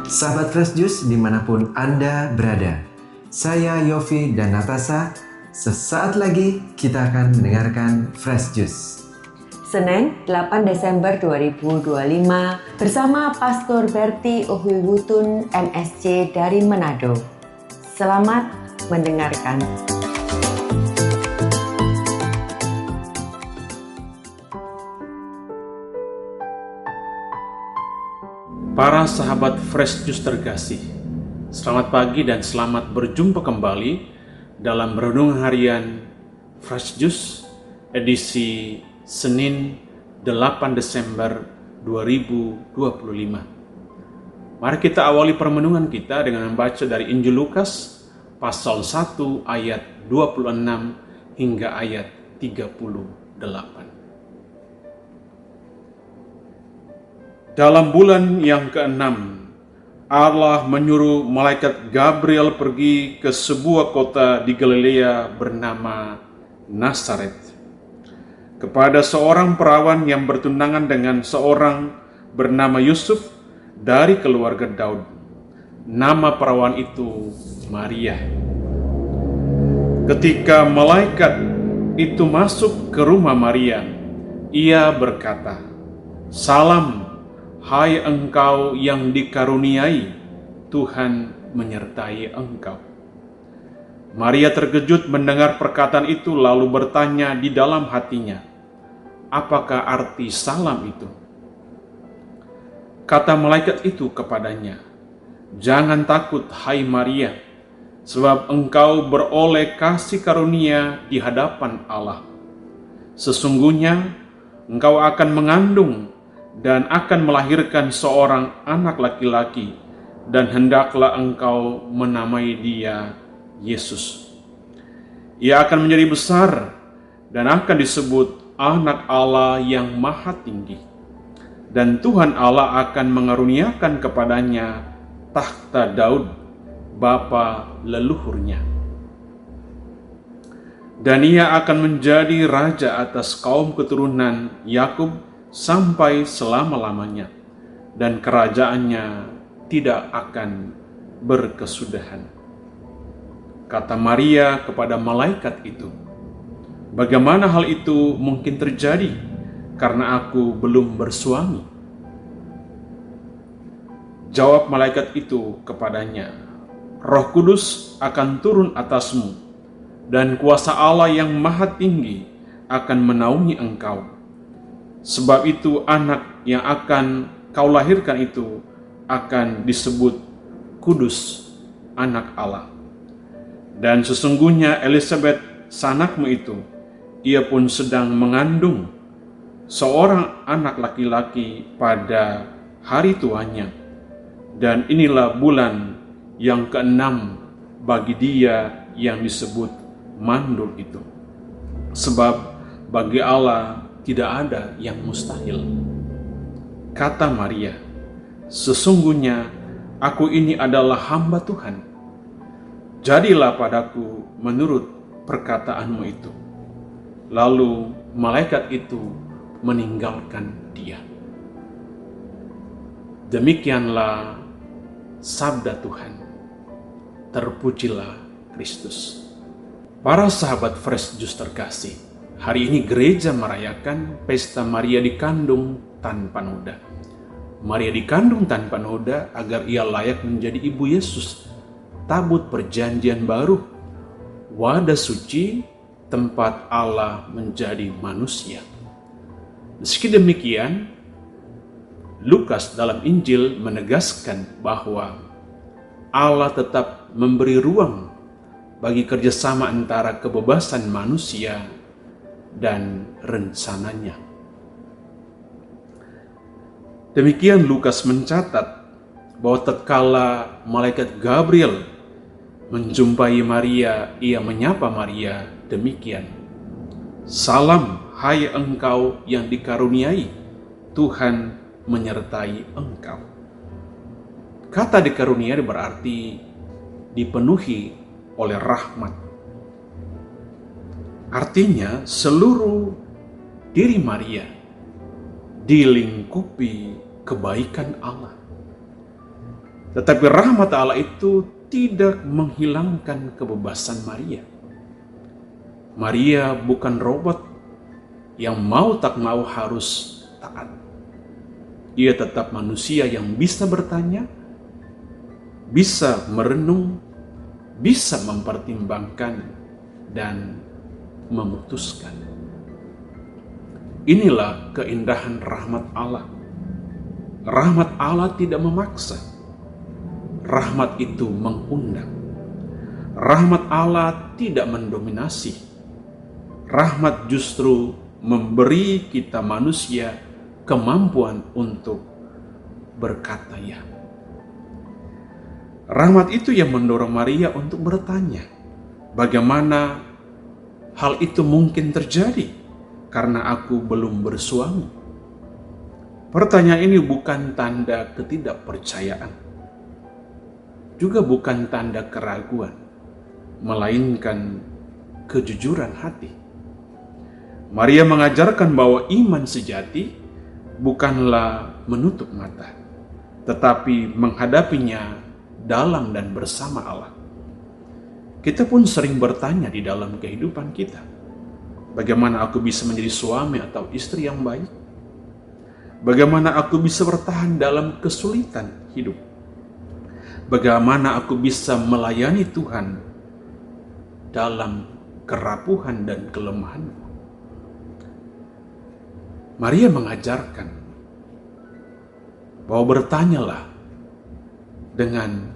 Sahabat Fresh Juice dimanapun Anda berada, saya Yofi dan Natasha. Sesaat lagi kita akan mendengarkan Fresh Juice. Senin 8 Desember 2025 bersama Pastor Berti Ohiwutun MSC dari Manado. Selamat mendengarkan. Para sahabat Fresh Juice terkasih, selamat pagi dan selamat berjumpa kembali dalam renungan harian Fresh Juice edisi Senin 8 Desember 2025. Mari kita awali permenungan kita dengan membaca dari Injil Lukas pasal 1 ayat 26 hingga ayat 38. Dalam bulan yang ke-6, Allah menyuruh malaikat Gabriel pergi ke sebuah kota di Galilea bernama Nazaret, kepada seorang perawan yang bertunangan dengan seorang bernama Yusuf dari keluarga Daud. Nama perawan itu Maria. Ketika malaikat itu masuk ke rumah Maria, ia berkata, "Salam, hai engkau yang dikaruniai, Tuhan menyertai engkau." Maria terkejut mendengar perkataan itu lalu bertanya di dalam hatinya, "Apakah arti salam itu?" Kata malaikat itu kepadanya, "Jangan takut, hai Maria, sebab engkau beroleh kasih karunia di hadapan Allah. Sesungguhnya engkau akan mengandung dan akan melahirkan seorang anak laki-laki, dan hendaklah engkau menamai dia Yesus. Ia akan menjadi besar dan akan disebut Anak Allah yang Maha Tinggi, dan Tuhan Allah akan mengaruniakan kepadanya takhta Daud, bapa leluhurnya. Dan ia akan menjadi raja atas kaum keturunan Yakub sampai selama-lamanya, dan kerajaannya tidak akan berkesudahan." Kata Maria kepada malaikat itu, "Bagaimana hal itu mungkin terjadi, karena aku belum bersuami?" Jawab malaikat itu kepadanya, "Roh Kudus akan turun atasmu, dan kuasa Allah yang Maha Tinggi akan menaungi engkau. Sebab itu anak yang akan kau lahirkan itu akan disebut Kudus, Anak Allah. Dan sesungguhnya Elisabet sanakmu itu, ia pun sedang mengandung seorang anak laki-laki pada hari tuanya. Dan inilah bulan yang ke-6 bagi dia yang disebut mandul itu. Sebab bagi Allah tidak ada yang mustahil." Kata Maria, "Sesungguhnya aku ini adalah hamba Tuhan. Jadilah padaku menurut perkataanmu itu." Lalu malaikat itu meninggalkan dia. Demikianlah sabda Tuhan. Terpujilah Kristus. Para sahabat Fresh Juice terkasih, hari ini gereja merayakan pesta Maria dikandung tanpa noda. Maria dikandung tanpa noda agar ia layak menjadi ibu Yesus, tabut perjanjian baru, wadah suci tempat Allah menjadi manusia. Meski demikian, Lukas dalam Injil menegaskan bahwa Allah tetap memberi ruang bagi kerjasama antara kebebasan manusia dan rencananya. Demikian Lukas mencatat bahwa tatkala malaikat Gabriel menjumpai Maria, ia menyapa Maria demikian, "Salam, hai engkau yang dikaruniai, Tuhan menyertai engkau." Kata dikaruniai berarti dipenuhi oleh rahmat. Artinya seluruh diri Maria dilingkupi kebaikan Allah. Tetapi rahmat Allah itu tidak menghilangkan kebebasan Maria. Maria bukan robot yang mau tak mau harus taat. Ia tetap manusia yang bisa bertanya, bisa merenung, bisa mempertimbangkan, dan memutuskan. Inilah keindahan rahmat Allah. Rahmat Allah tidak memaksa. Rahmat itu mengundang. Rahmat Allah tidak mendominasi. Rahmat justru memberi kita manusia kemampuan untuk berkata ya. Rahmat itu yang mendorong Maria untuk bertanya, bagaimana hal itu mungkin terjadi karena aku belum bersuami? Pertanyaan ini bukan tanda ketidakpercayaan, juga bukan tanda keraguan, melainkan kejujuran hati. Maria mengajarkan bahwa iman sejati bukanlah menutup mata, tetapi menghadapinya dalam dan bersama Allah. Kita pun sering bertanya di dalam kehidupan kita, bagaimana aku bisa menjadi suami atau istri yang baik? Bagaimana aku bisa bertahan dalam kesulitan hidup? Bagaimana aku bisa melayani Tuhan dalam kerapuhan dan kelemahanku? Maria mengajarkan bahwa bertanyalah dengan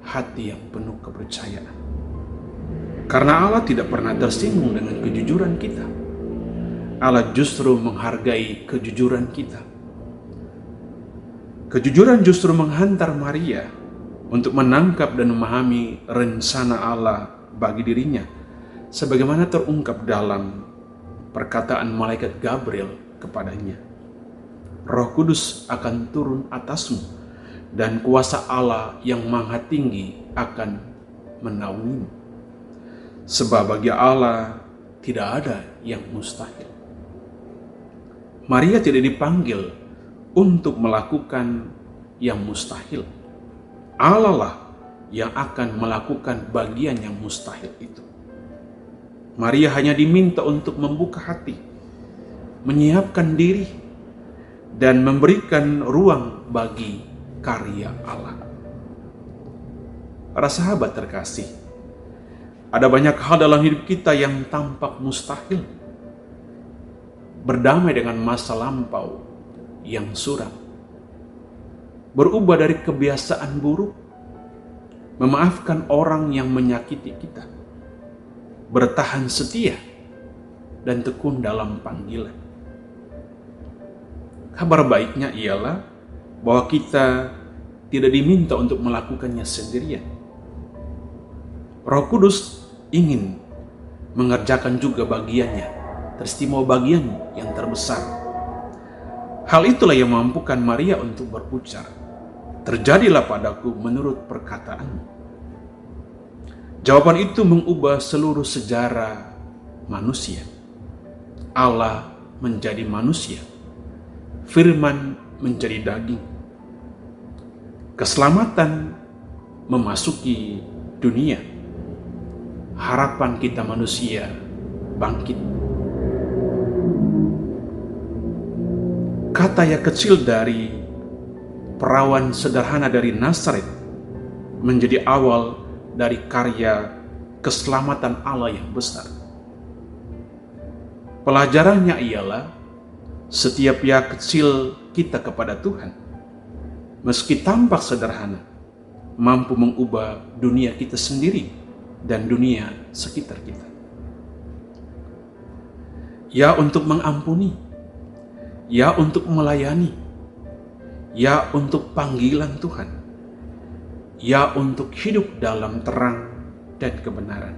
hati yang penuh kepercayaan. Karena Allah tidak pernah tersinggung dengan kejujuran kita. Allah justru menghargai kejujuran kita. Kejujuran justru menghantar Maria untuk menangkap dan memahami rencana Allah bagi dirinya, sebagaimana terungkap dalam perkataan malaikat Gabriel kepadanya. Roh Kudus akan turun atasmu, dan kuasa Allah yang maha tinggi akan menaungimu. Sebab bagi Allah tidak ada yang mustahil. Maria tidak dipanggil untuk melakukan yang mustahil. Allah lah yang akan melakukan bagian yang mustahil itu. Maria hanya diminta untuk membuka hati, menyiapkan diri, dan memberikan ruang bagi karya Allah. Para sahabat terkasih, ada banyak hal dalam hidup kita yang tampak mustahil. Berdamai dengan masa lampau yang suram, berubah dari kebiasaan buruk, memaafkan orang yang menyakiti kita, bertahan setia, dan tekun dalam panggilan. Kabar baiknya ialah bahwa kita tidak diminta untuk melakukannya sendirian. Roh Kudus ingin mengerjakan juga bagiannya, teristimewa bagian yang terbesar. Hal itulah yang memampukan Maria untuk berujar, terjadilah padaku menurut perkataanmu. Jawaban itu mengubah seluruh sejarah manusia. Allah menjadi manusia, firman menjadi daging. Keselamatan memasuki dunia. Harapan kita manusia bangkit. Kata yang kecil dari perawan sederhana dari Nazaret menjadi awal dari karya keselamatan Allah yang besar. Pelajarannya ialah setiap yang kecil kita kepada Tuhan, meski tampak sederhana, mampu mengubah dunia kita sendiri dan dunia sekitar kita. Ya untuk mengampuni, ya untuk melayani, ya untuk panggilan Tuhan, ya untuk hidup dalam terang dan kebenaran.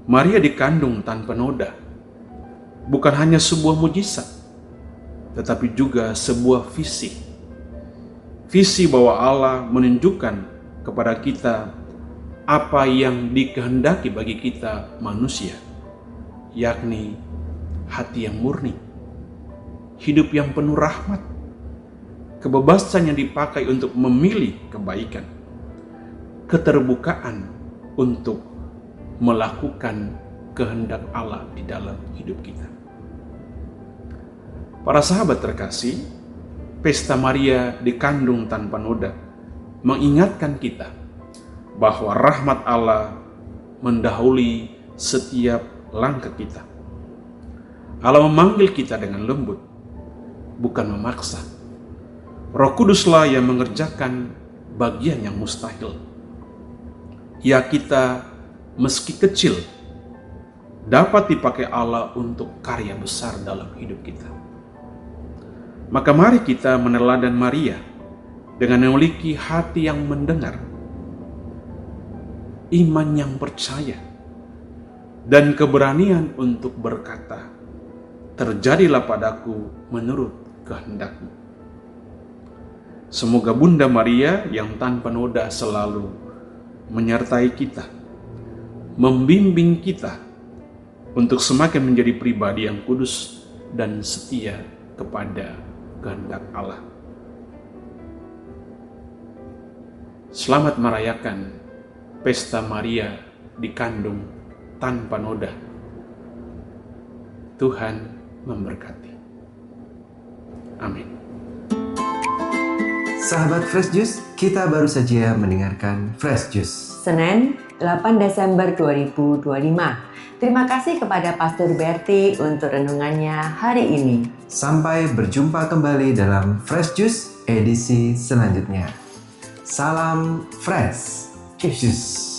Maria dikandung tanpa noda, bukan hanya sebuah mujizat, tetapi juga sebuah visi. Visi bahwa Allah menunjukkan kepada kita apa yang dikehendaki bagi kita manusia, yakni hati yang murni, hidup yang penuh rahmat, kebebasan yang dipakai untuk memilih kebaikan, keterbukaan untuk melakukan kehendak Allah di dalam hidup kita. Para sahabat terkasih, Pesta Maria dikandung tanpa noda mengingatkan kita bahwa rahmat Allah mendahului setiap langkah kita. Allah memanggil kita dengan lembut, bukan memaksa. Roh Kuduslah yang mengerjakan bagian yang mustahil. Ya, kita meski kecil dapat dipakai Allah untuk karya besar dalam hidup kita. Maka mari kita meneladan Maria dengan memiliki hati yang mendengar, iman yang percaya, dan keberanian untuk berkata, terjadilah padaku menurut kehendak-Mu. Semoga Bunda Maria yang tanpa noda selalu menyertai kita, membimbing kita untuk semakin menjadi pribadi yang kudus dan setia kepada kehendak Allah. Selamat merayakan Pesta Maria dikandung tanpa noda. Tuhan memberkati. Amin. Sahabat Fresh Juice, kita baru saja mendengarkan Fresh Juice. Senin 8 Desember 2025. Terima kasih kepada Pastor Berti untuk renungannya hari ini. Sampai berjumpa kembali dalam Fresh Juice edisi selanjutnya. Salam Fresh Juice.